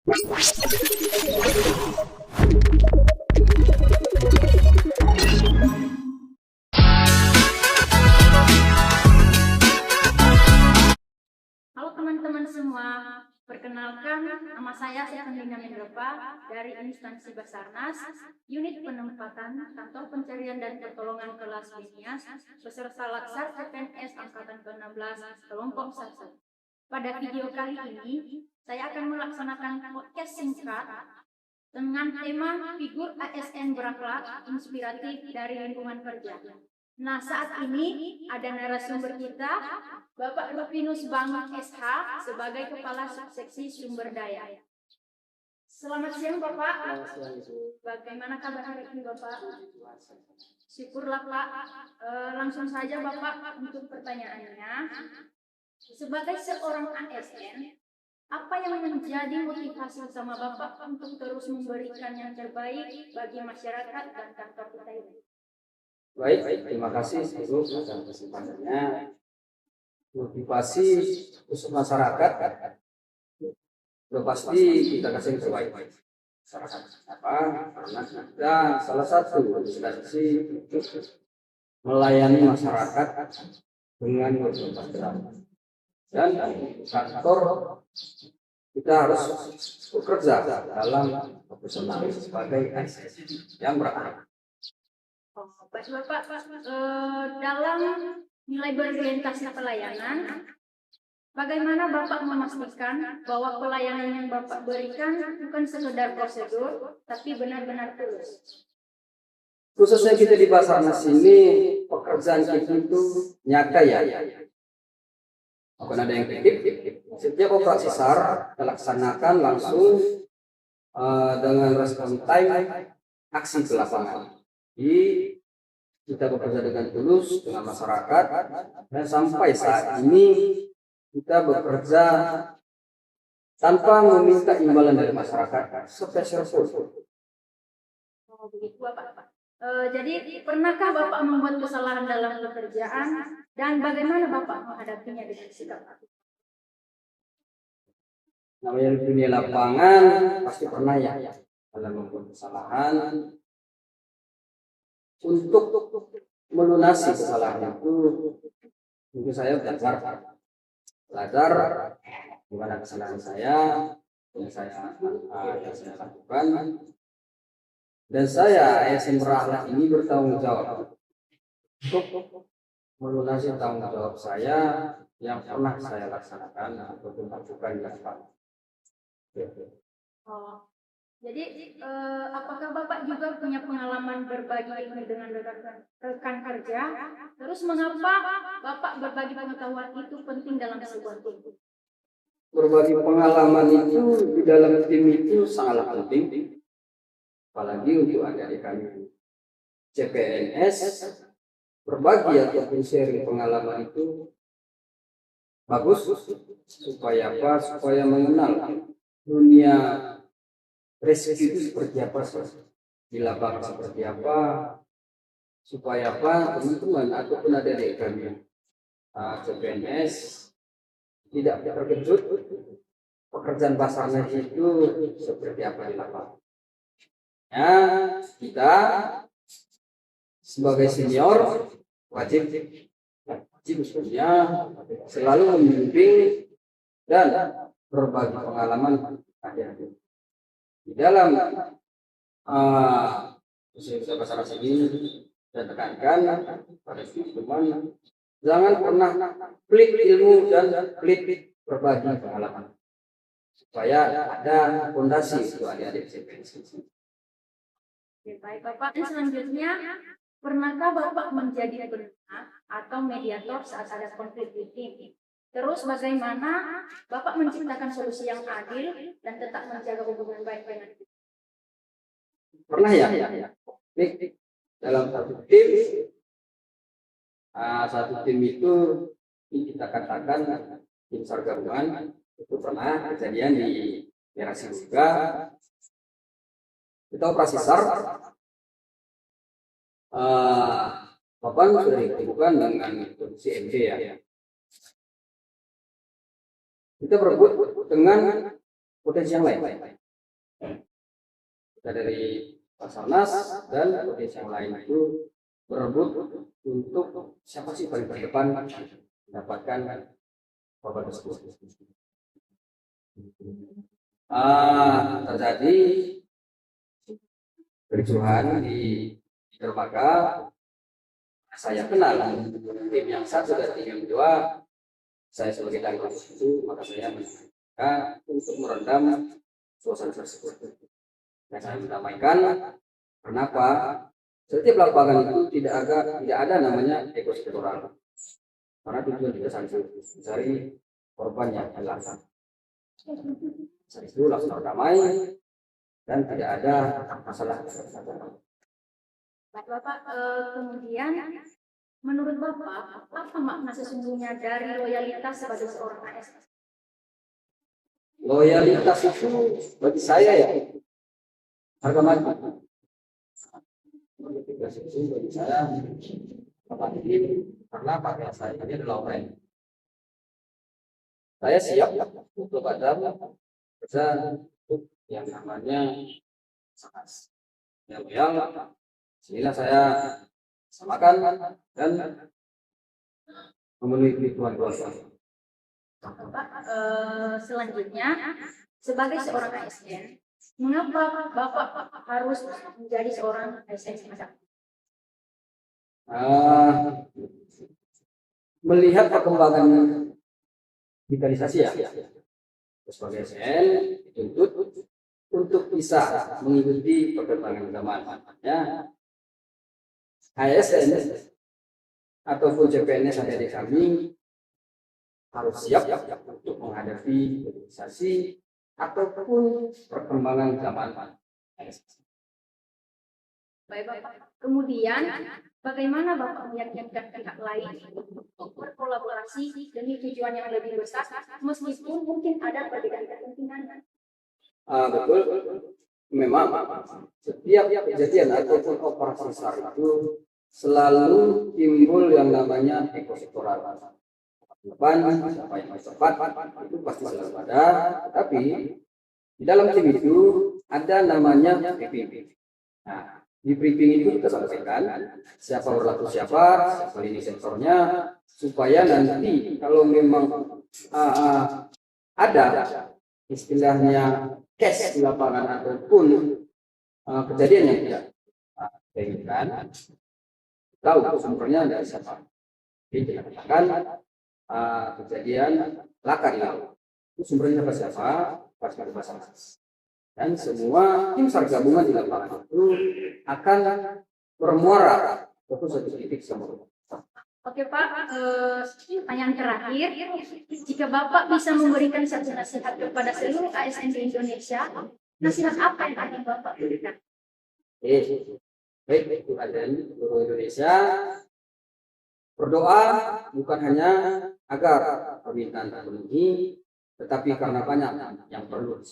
Halo teman-teman semua, perkenalkan nama saya Stefanina Mendropa dari instansi Basarnas, unit penempatan kantor pencarian dan pertolongan kelas Bisnias, peserta laksar CPNS Angkatan ke-16 kelompok 1. Pada video kali ini, saya akan melaksanakan podcast singkat dengan tema figur ASN berakhlak inspiratif dari lingkungan kerja. Nah, saat ini ada narasumber kita, Bapak Rufinus Bang SH sebagai Kepala Subseksi Sumber Daya. Selamat siang Bapak. Bagaimana kabar hari ini Bapak? Syukurlah Pak. Langsung saja Bapak untuk pertanyaannya. Sebagai seorang ASN, apa yang menjadi motivasi utama Bapak untuk terus memberikan yang terbaik bagi masyarakat dan kantor kita ini? Baik, terima kasih Ibu atas kesempatannya. Motivasi untuk masyarakat sudah pasti kita kasih yang terbaik. Masyarakat apa? Karena kita salah satu organisasi melayani masyarakat dengan berbagai keramahan. Dan kantor kita harus bekerja dalam profesional sebagai ASN yang berakhlak. Baik Bapak, dalam nilai berorientasi pelayanan, bagaimana Bapak memastikan bahwa pelayanan yang Bapak berikan bukan sekedar prosedur, tapi benar-benar tulus? Khususnya kita di Basarnas ini, pekerjaan kita itu nyata ya. Bukan ada yang titip. Setiap operasi SAR dilaksanakan langsung dengan respon time aksi ke lapangan. Jadi kita bekerja dengan tulus dengan masyarakat dan sampai saat ini kita bekerja tanpa meminta imbalan dari masyarakat sepeser pun. Oh, begitu Bapak. Jadi pernahkah Bapak membuat kesalahan dalam pekerjaan dan bagaimana Bapak menghadapinya dengan sikap? Namanya di dunia lapangan pasti pernah ya dalam membuat kesalahan. Untuk melunasi kesalahan itu, tentu saya belajar gimana kesalahan saya yang saya lakukan, dan saya ASN berakhlak ini bertanggung jawab untuk melunasi tanggung jawab saya yang pernah saya laksanakan ataupun lakukan di lapangan. Jadi, apakah Bapak juga punya pengalaman berbagi ilmu dengan rekan kerja? Terus mengapa Bapak berbagi pengetahuan itu penting dalam sebuah tim? Berbagi pengalaman itu di dalam tim itu sangatlah penting, apalagi untuk adik-adik kami CPNS. Berbagi ataupun sharing pengalaman itu bagus supaya apa? Supaya mengenal dunia rescue itu seperti apa, di lapangan seperti apa, supaya apa teman-teman ataupun adik-adik kami CPNS tidak terkejut pekerjaan Basarnas itu seperti apa di lapangan. Ya, kita sebagai senior wajib selalu membimbing dan berbagi pengalaman adik-adik. Di dalam usaha Basarnas ini saya tekankan pada teman, jangan pernah pelit ilmu dan pelit berbagi pengalaman supaya ada fondasi untuk adik-adik CPNS. Baik Bapak, dan selanjutnya pernahkah Bapak menjadi penengah atau mediator saat ada konflik di tim? Terus bagaimana Bapak menciptakan solusi yang adil dan tetap menjaga hubungan baik dengan tim? Pernah ya? Dalam satu tim itu kita katakan tim SAR gabungan itu pernah kejadian di daerah juga. Kita operasi SAR, Bapak sudah ditentukan dengan kondisi MD ya. Kita berebut dengan potensi yang lain. Kita dari Basarnas dan provinsi yang lain itu berebut untuk siapa sih paling terdepan mendapatkan korban tersebut. Terjadi kericuhan di dermaga. Saya kenal tim yang satu dan tim yang dua. Saya sebagai dalangnya itu, maka saya mencoba untuk meredam suasana tersebut. Dan saya mendamaikan. Kenapa? Setiap lapangan itu tidak ada namanya ekosektoral. Karena tujuan kita satu mencari korban yang hilang. Saat itu laksana damai dan tidak ada masalah. Bapak, kemudian menurut Bapak, apa makna sesungguhnya dari loyalitas sebagai seorang ASN? Loyalitas itu bagi saya ya harga mati. Loyalitas itu bagi saya apalagi karena pakaian saya ini adalah oranye. Saya siap untuk kerja untuk yang namanya sakas. Yang loyal, sinilah saya samakan dan memenuhi kebutuhan keluarga. Bapak, selanjutnya sebagai seorang ASN, mengapa Bapak harus menjadi seorang ASN semacam? Melihat perkembangan digitalisasi ya, sebagai ASN dituntut untuk bisa mengikuti perkembangan zaman. Ya, ASN ataupun CPNS adik kami harus siap untuk menghadapi digitalisasi ataupun perkembangan zaman. Baik Bapak, kemudian bagaimana Bapak meyakinkan pihak lain untuk berkolaborasi demi tujuan yang lebih besar meskipun mungkin ada perbedaan kepentingan? Betul, memang setiap kejadian ataupun operasi SAR itu selalu timbul yang namanya ekosektoral. Depan, siapa yang lebih cepat, itu pasti selalu ada. Tapi di dalam tim itu ada namanya briefing. Nah, di briefing itu kita sampaikan siapa berlaku siapa lini sensornya, supaya nanti kalau memang ada istilahnya case di lapangan ataupun kejadian yang tidak diinginkan, tahu sumbernya dari siapa. Jadi kita katakan kejadian laka di laut, itu sumbernya siapa? Pasukan Basarnas. Dan semua tim SAR gabungan di lapangan itu akan bermuara ke satu titik semua. Oke Pak, pertanyaan terakhir, jika Bapak bisa memberikan satu nasihat kepada seluruh ASN di Indonesia, nasihat apa yang akan Bapak berikan? Baik, untuk ASN seluruh Indonesia, berdoa bukan hanya agar permintaan terpenuhi, tetapi karena banyak yang perlu.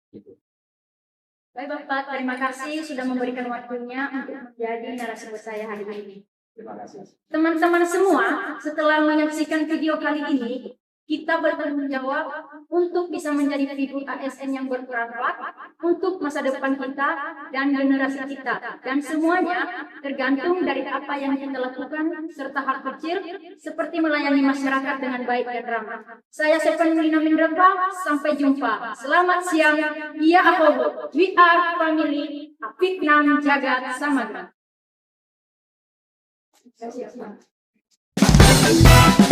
Gitu. Baik Bapak, terima kasih sudah memberikan waktunya untuk menjadi narasumber saya hari ini. Terima kasih. Teman-teman semua, setelah menyaksikan video kali ini, kita bertanggung jawab untuk bisa menjadi figur ASN yang berperan untuk masa depan kita dan generasi kita. Dan semuanya tergantung dari apa yang kita lakukan serta hal kecil seperti melayani masyarakat dengan baik dan ramah. Saya Stefanina Mindrapa, sampai jumpa. Selamat siang, Iya Ahobo. We are family, Apiknam Jagat Samagra. Terima kasih.